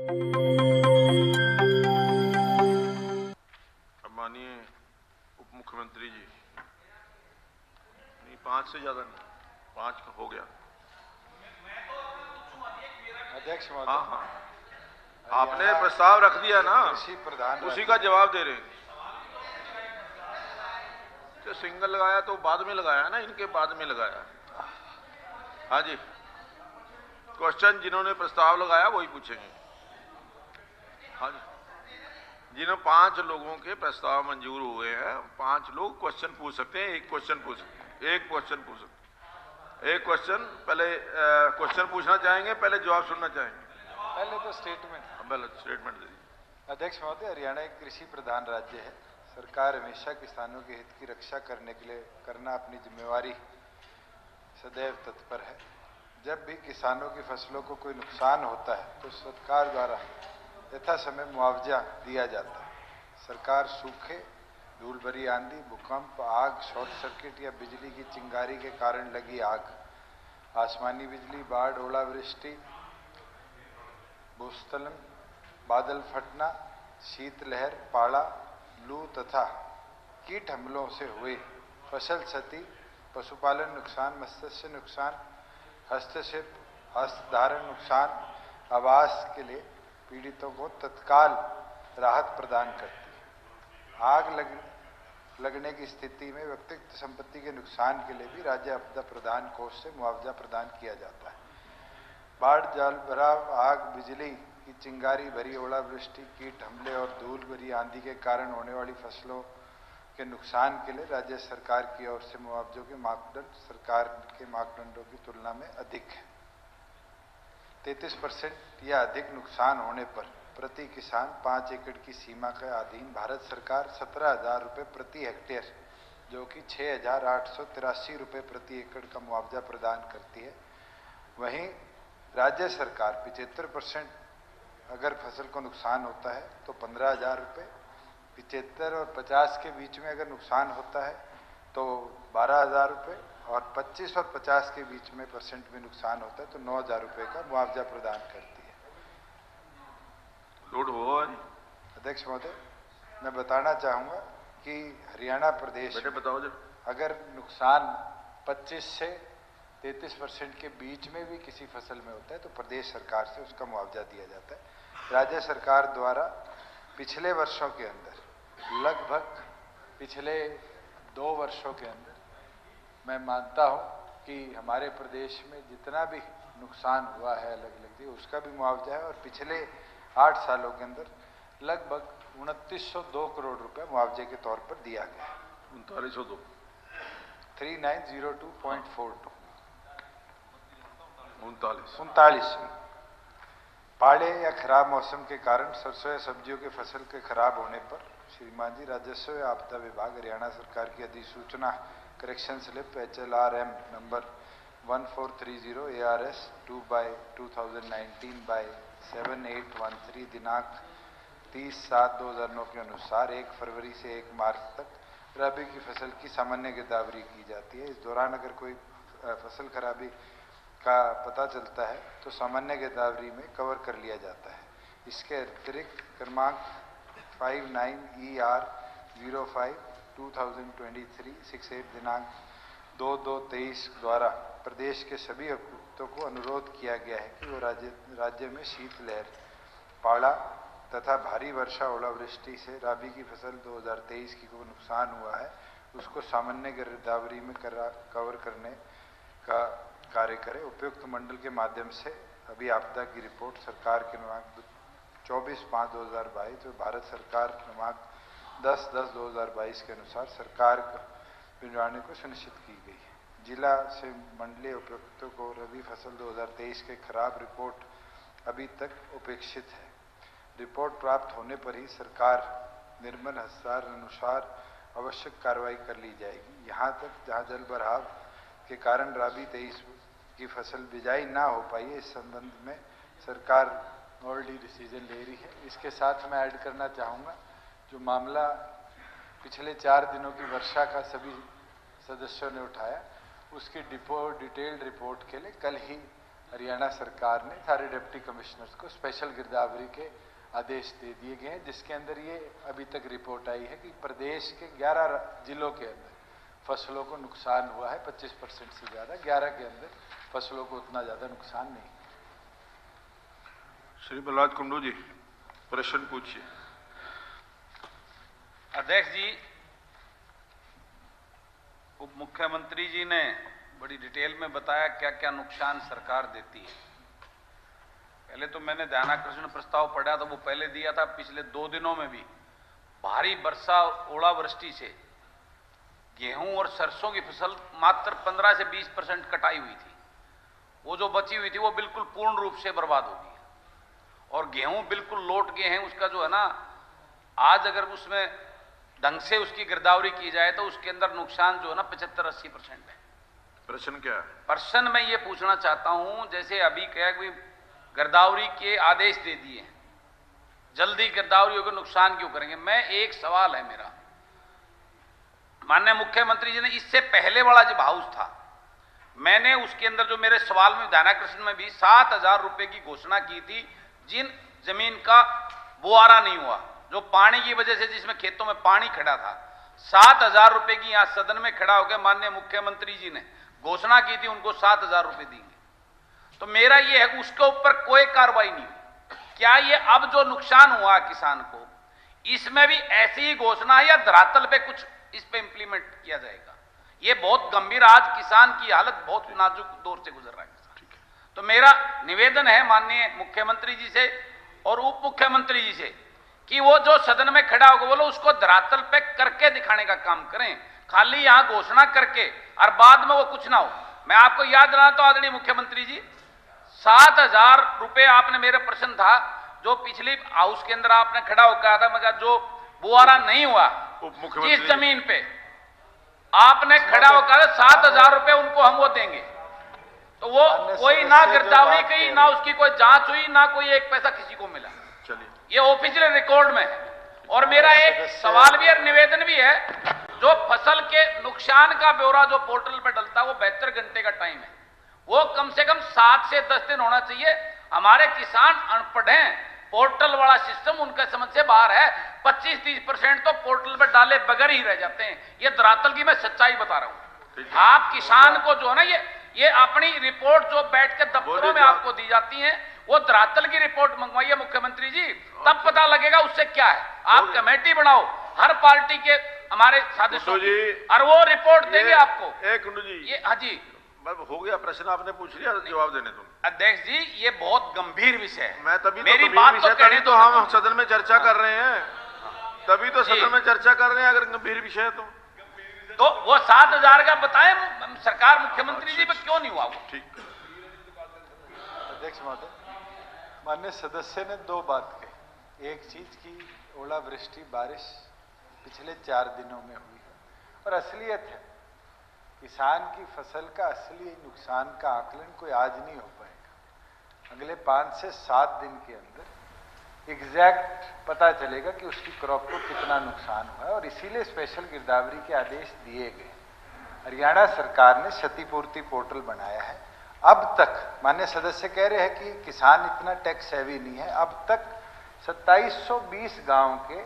माननीय उप मुख्यमंत्री जी, नहीं 5 से ज्यादा नहीं, 5 का हो गया। अध्यक्ष महोदय, हाँ हाँ, आपने प्रस्ताव रख दिया ना, कृषि प्रधान उसी का जवाब दे रहे हैं। जो सिंगल लगाया तो बाद में लगाया ना, इनके बाद में लगाया। हाँ जी, क्वेश्चन जिन्होंने प्रस्ताव लगाया वही पूछेंगे। हाँ जी, जिन्होंने 5 लोगों के प्रस्ताव मंजूर हुए हैं, 5 लोग क्वेश्चन पूछ सकते हैं। एक क्वेश्चन पूछ सकते हैं, एक क्वेश्चन पूछ सकते हैं, एक क्वेश्चन। पहले क्वेश्चन पूछना चाहेंगे, पहले जवाब सुनना चाहेंगे? पहले तो स्टेटमेंट। पहले स्टेटमेंट दे दीजिए। अध्यक्ष महोदय, हरियाणा एक कृषि प्रधान राज्य है। सरकार हमेशा किसानों के हित की रक्षा करने के लिए अपनी जिम्मेवारी सदैव तत्पर है। जब भी किसानों की फसलों को कोई नुकसान होता है तो सरकार द्वारा यथा समय मुआवजा दिया जाता है। सरकार सूखे, धूल भरी आंधी, भूकंप, आग, शॉर्ट सर्किट या बिजली की चिंगारी के कारण लगी आग, आसमानी बिजली, बाढ़, ओलावृष्टि, भूस्खलन, बादल फटना, शीतलहर, पाला, लू तथा कीट हमलों से हुए फसल क्षति, पशुपालन नुकसान, मत्स्य नुकसान, हस्तशिल्प, हस्तधारण नुकसान, आवास के लिए पीड़ितों को तत्काल राहत प्रदान करती है। आग लगने की स्थिति में व्यक्तिगत संपत्ति के नुकसान के लिए भी राज्य आपदा प्रदान कोष से मुआवजा प्रदान किया जाता है। बाढ़, जल भराव, आग, बिजली की चिंगारी भरी ओलावृष्टि, कीट हमले और धूल भरी आंधी के कारण होने वाली फसलों के नुकसान के लिए राज्य सरकार की ओर से मुआवजों के मापदंड सरकार के मापदंडों की तुलना में अधिक है। 33% या अधिक नुकसान होने पर प्रति किसान 5 एकड़ की सीमा के अधीन भारत सरकार 17,000 रुपये प्रति हेक्टेयर, जो कि 6,883 रुपये प्रति एकड़ का मुआवजा प्रदान करती है। वहीं राज्य सरकार 75% अगर फसल को नुकसान होता है तो 15,000 रुपये, 75 और 50 के बीच में अगर नुकसान होता है तो 12,000 रुपये, और 25 और 50 के बीच में % में नुकसान होता है तो 9,000 रुपये का मुआवजा प्रदान करती है। लोड हुआ। अध्यक्ष महोदय, मैं बताना चाहूँगा कि हरियाणा प्रदेश बेटे बताओ जी, अगर नुकसान 25 से 33% के बीच में भी किसी फसल में होता है तो प्रदेश सरकार से उसका मुआवजा दिया जाता है। राज्य सरकार द्वारा पिछले वर्षों के अंदर, लगभग पिछले 2 वर्षों के अंदर, मैं मानता हूं कि हमारे प्रदेश में जितना भी नुकसान हुआ है अलग अलग उसका भी मुआवजा है, और पिछले 8 सालों के अंदर लगभग 2902 करोड़ रुपए मुआवजे के तौर पर दिया गया है। 3902 3902.42 39 पाले या खराब मौसम के कारण सरसों या सब्जियों के फसल के खराब होने पर श्रीमान जी, राजस्व या आपदा विभाग हरियाणा सरकार की अधिसूचना correction slip HLRM number 1430 ARS 2/2019/7813 दिनांक 30/7/2009 के अनुसार 1 फरवरी से 1 मार्च तक रबी की फसल की सामान्य गिरदावरी की जाती है। इस दौरान अगर कोई फसल खराबी का पता चलता है तो सामान्य गिरदावरी में कवर कर लिया जाता है। इसके अतिरिक्त क्रमांक 59ER 05/2023-68 दिनांक 2/2/23 द्वारा प्रदेश के सभी आयुक्तों को अनुरोध किया गया है कि वो राज्य में शीतलहर, पाला तथा भारी वर्षा ओलावृष्टि से रबी की फसल 2023 की को नुकसान हुआ है उसको सामान्य गिरदावरी में कवर करने का कार्य करें। उपयुक्त मंडल के माध्यम से अभी आपदा की रिपोर्ट सरकार के क्रमांक 24/5/2022 और भारत सरकार क्रमांक 10/10/2022 के अनुसार सरकार भिजवाने को सुनिश्चित की गई है। जिला से मंडलीय उपायुक्तों को रबी फसल 2023 के खराब रिपोर्ट अभी तक उपेक्षित है। रिपोर्ट प्राप्त होने पर ही सरकार निर्मल हस्ताक्षर अनुसार आवश्यक कार्रवाई कर ली जाएगी। यहाँ तक जहाँ जल भराव के कारण रबी 23 की फसल बिजाई ना हो पाई है, इस संबंध में सरकार ऑलरेडी डिसीजन ले रही है। इसके साथ मैं ऐड करना चाहूँगा, जो मामला पिछले 4 दिनों की वर्षा का सभी सदस्यों ने उठाया, उसकी डिटेल्ड रिपोर्ट के लिए कल ही हरियाणा सरकार ने सारे डिप्टी कमिश्नर्स को स्पेशल गिरदावरी के आदेश दे दिए गए हैं, जिसके अंदर ये अभी तक रिपोर्ट आई है कि प्रदेश के 11 जिलों के अंदर फसलों को नुकसान हुआ है 25% से ज़्यादा, 11 के अंदर फसलों को उतना ज़्यादा नुकसान नहीं। श्री बलराज कुंडू जी प्रश्न पूछिए। अध्यक्ष जी, उप मुख्यमंत्री जी ने बड़ी डिटेल में बताया क्या क्या नुकसान सरकार देती है। पहले तो मैंने ध्यानाकर्षण प्रस्ताव पढ़ा था, वो पहले दिया था। पिछले 2 दिनों में भी भारी वर्षा ओलावृष्टि से गेहूं और सरसों की फसल मात्र 15 से 20% कटाई हुई थी। वो जो बची हुई थी वो बिल्कुल पूर्ण रूप से बर्बाद हो गई और गेहूं बिल्कुल लौट गए हैं। उसका जो है ना, आज अगर उसमें ढंग से उसकी गिरदावरी की जाए तो उसके अंदर नुकसान जो है ना 75-80% है। प्रश्न क्या है? प्रश्न मैं ये पूछना चाहता हूं, जैसे अभी क्या कि गिरदावरी के आदेश दे दिए, जल्दी गिरदावरी होकर नुकसान क्यों करेंगे? मैं एक सवाल है मेरा, माननीय मुख्यमंत्री जी ने इससे पहले वाला जब हाउस था, मैंने उसके अंदर जो मेरे सवाल में ध्यानाकर्षण में भी 7,000 रुपए की घोषणा की थी जिन जमीन का बुआरा नहीं हुआ, जो पानी की वजह से जिसमें खेतों में पानी खड़ा था। 7,000 रुपए की यहां सदन में खड़ा होकर माननीय मुख्यमंत्री जी ने घोषणा की थी, उनको 7,000 रुपए देंगे। तो मेरा यह है उसके ऊपर कोई कार्रवाई नहीं हुई। क्या ये अब जो नुकसान हुआ किसान को, इसमें भी ऐसी ही घोषणा है या धरातल पे कुछ इस पे इंप्लीमेंट किया जाएगा? ये बहुत गंभीर, आज किसान की हालत बहुत नाजुक दौर से गुजर रहा है। तो मेरा निवेदन है माननीय मुख्यमंत्री जी से और उप मुख्यमंत्री जी से कि वो जो सदन में खड़ा होगा बोलो उसको धरातल पे करके दिखाने का काम करें, खाली यहां घोषणा करके और बाद में वो कुछ ना हो। मैं आपको याद दिलाता हूं आदरणीय मुख्यमंत्री जी, 7,000 रुपए आपने, मेरा प्रश्न था जो पिछली हाउस के अंदर आपने खड़ा होकर कहा था, मगर जो बुआरा नहीं हुआ जिस जमीन पे आपने खड़ा होकर 7,000 रुपए उनको हम वो देंगे, तो वो कोई ना गिरदावरी की, ना उसकी कोई जांच हुई, ना कोई एक पैसा किसी को मिला। चलिए, ये ऑफिशियल रिकॉर्ड में है। और मेरा एक सवाल भी और निवेदन भी है, जो फसल के नुकसान का ब्यौरा जो पोर्टल पे डलता है वो 72 घंटे का टाइम है, वो कम से कम 7 से 10 दिन होना चाहिए। हमारे किसान अनपढ़ हैं, पोर्टल वाला सिस्टम उनके समझ से बाहर है। 25-30% तो पोर्टल पे डाले बगैर ही रह जाते हैं। ये धरातल की मैं सच्चाई बता रहा हूं। आप किसान को जो है ना, ये अपनी रिपोर्ट जो बैठ के दफ्तरों में आपको दी जाती है, वो धरातल की रिपोर्ट मंगवाइए मुख्यमंत्री जी, तब पता लगेगा उससे क्या है। आप कमेटी बनाओ हर पार्टी के हमारे सदस्यों की, और वो रिपोर्ट देंगे आपको। कुंडू जी, ये हाँ जी, हो गया प्रश्न, आपने पूछ लिया, जवाब देने तुम। अध्यक्ष जी, ये बहुत गंभीर विषय है। मैं तभी मेरी तो बात विषय, तभी तो हम सदन में चर्चा कर रहे हैं, तभी तो सदन में चर्चा कर रहे हैं। अगर गंभीर विषय है तो वो 7,000 का बताएं सरकार, मुख्यमंत्री जी पे क्यों नहीं हुआ वो? ठीक। अध्यक्ष महोदय, माननीय सदस्य ने 2 बात कही। एक चीज की ओलावृष्टि बारिश पिछले 4 दिनों में हुई है और असलियत है, किसान की फसल का असली नुकसान का आकलन कोई आज नहीं हो पाएगा। अगले 5 से 7 दिन के अंदर एग्जैक्ट पता चलेगा कि उसकी क्रॉप को कितना नुकसान हुआ है और इसीलिए स्पेशल गिरदावरी के आदेश दिए गए। हरियाणा सरकार ने क्षतिपूर्ति पोर्टल बनाया है। अब तक माननीय सदस्य कह रहे हैं कि किसान इतना टैक्स हैवी नहीं है, अब तक 2720 गांव के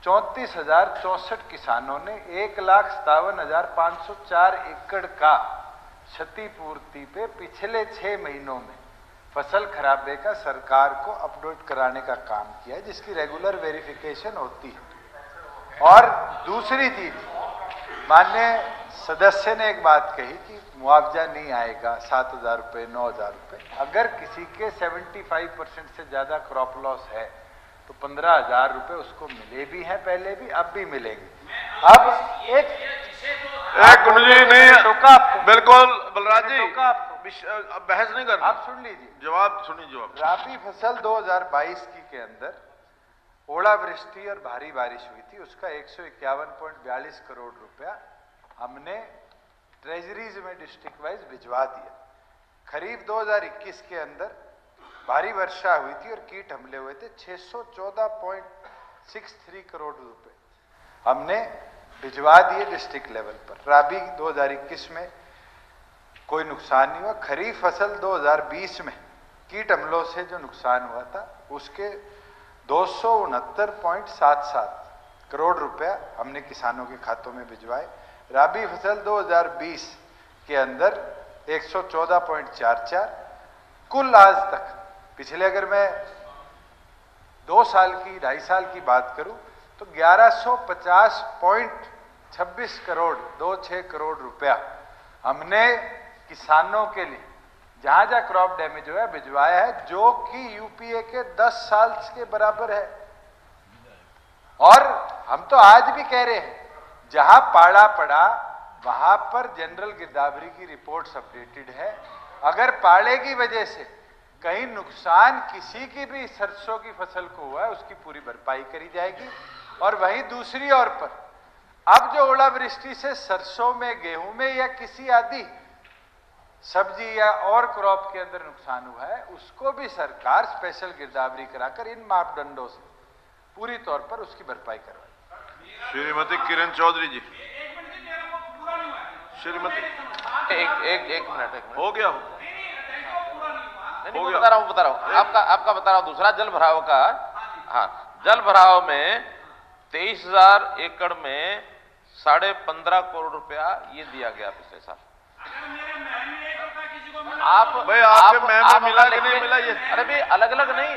34,064 किसानों ने 1,57,504 एकड़ का क्षतिपूर्ति पे पिछले 6 महीनों में फसल खराबे का सरकार को अपडेट कराने का काम किया है, जिसकी रेगुलर वेरिफिकेशन होती है। और दूसरी चीज, माननीय सदस्य ने एक बात कही कि मुआवजा नहीं आएगा, 7,000 रुपये, 9,000 रुपये। अगर किसी के 75% से ज्यादा क्रॉप लॉस है तो 15,000 रुपये उसको मिले भी हैं, पहले भी, अब भी मिलेंगे। अब एक कुंडू जी नहीं, बिल्कुल बलराज जी, अब बहस नहीं करना, आप सुन लीजिए, जवाब सुनिए। जवाब, राबी फसल 2022 के अंदर ओलावृष्टि और भारी बारिश हुई थी, उसका 151.42 करोड़ रुपया हमने ट्रेजरीज में डिस्ट्रिक्ट वाइज भिजवा दिया। खरीफ 2021 के अंदर भारी वर्षा हुई थी और कीट हमले हुए थे, 614.63 करोड़ रुपए हमने भिजवा दिए डिस्ट्रिक्ट लेवल पर। राबी 2021 में कोई नुकसान नहीं हुआ। खरीफ फसल 2020 में कीट हमलों से जो नुकसान हुआ था उसके 269.77 करोड़ रुपया हमने किसानों के खातों में भिजवाए। राबी फसल 2020 के अंदर 114.44। कुल आज तक पिछले, अगर मैं 2 साल की 2.5 साल की बात करूं तो 1150.26 करोड़ 26 करोड़ रुपया हमने किसानों के लिए जहां जहां क्रॉप डैमेज हुआ है भिजवाया है, जो कि यूपीए के 10 साल के बराबर है। और हम तो आज भी कह रहे हैं जहां पाड़ा पड़ा वहां पर जनरल गिरदावरी की रिपोर्ट्स अपडेटेड है। अगर पाड़े की वजह से कहीं नुकसान किसी की भी सरसों की फसल को हुआ है उसकी पूरी भरपाई करी जाएगी। और वहीं दूसरी ओर पर अब जो ओलावृष्टि से सरसों में, गेहूं में या किसी आदि सब्जी या और क्रॉप के अंदर नुकसान हुआ है उसको भी सरकार स्पेशल गिरदावरी कराकर इन मापदंडों से पूरी तौर पर उसकी भरपाई करवाए। श्रीमती किरण चौधरी जी। श्रीमती एक मिनट हो गया नहीं, बता रहा हूँ आपका बता रहा हूँ। दूसरा जल भराव का, हाँ, जल भराव में 23,000 एकड़ में 15.5 करोड़ रुपया ये दिया गया पिछले साल। आप भाई आपके में मिला कि नहीं मिला ये? अरे भाई अलग अलग नहीं,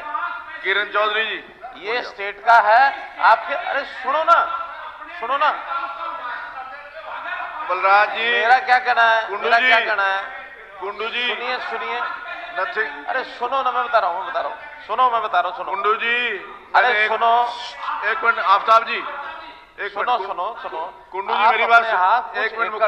किरण चौधरी जी ये स्टेट का है आपके। अरे सुनो ना बलराज जी, मेरा क्या कहना है, कुंडू मेरा जी, क्या कहना है, कुंडू जी सुनिए नथिंग। अरे सुनो ना, मैं बता रहा हूँ सुनो। कुंडू जी अरे सुनो, एक मिनट आफ्ताब जी, एक सुनो कुंडू जी मेरी बात सुनो। एक मिनट कुछ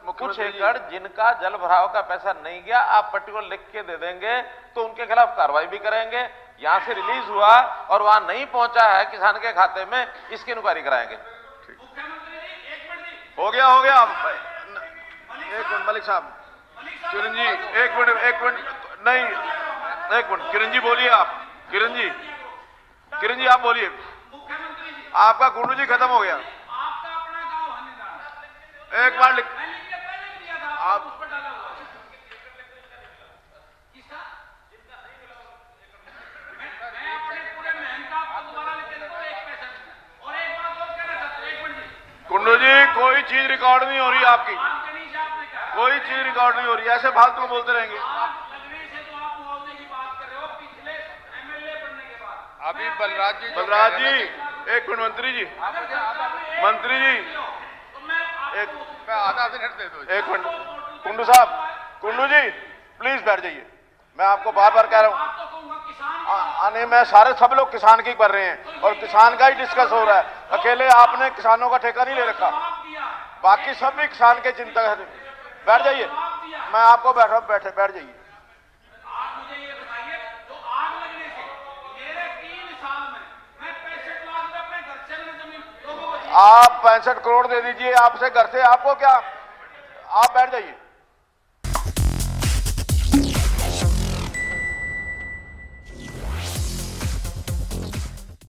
मुख्यमंत्री एकड़ जिनका जल भराव का पैसा नहीं गया आप पर्टिकुलर लिख के दे देंगे तो उनके खिलाफ कार्रवाई भी करेंगे। यहां से रिलीज हुआ और वहां नहीं पहुंचा है किसान के खाते में, इसकी इंक्वायरी कराएंगे। हो गया एक मिनट मलिक साहब, किरण जी एक मिनट नहीं, एक मिनट किरण जी बोलिए आप। किरण जी आप बोलिए। आपका कुंडू जी खत्म हो गया। एक बार लिख आप कुंडू जी कोई चीज रिकॉर्ड नहीं हो रही आपकी, कोई चीज रिकॉर्ड नहीं हो रही, ऐसे फालतू बोलते रहेंगे। अभी बलराज जी एक मिनट मंत्री जी एक आधा मिनट दे दो। एक मिनट कुंडू जी प्लीज बैठ जाइए। मैं आपको बार बार कह रहा हूँ, नहीं मैं सब लोग किसान की कर रहे हैं और किसान का ही डिस्कस हो रहा है। अकेले आपने किसानों का ठेका नहीं ले रखा, बाकी सब भी किसान के चिंतक हैं। बैठ जाइए, मैं आपको बैठ जाइए। आप 65 करोड़ दे दीजिए आपसे घर से, आपको क्या, आप बैठ जाइए।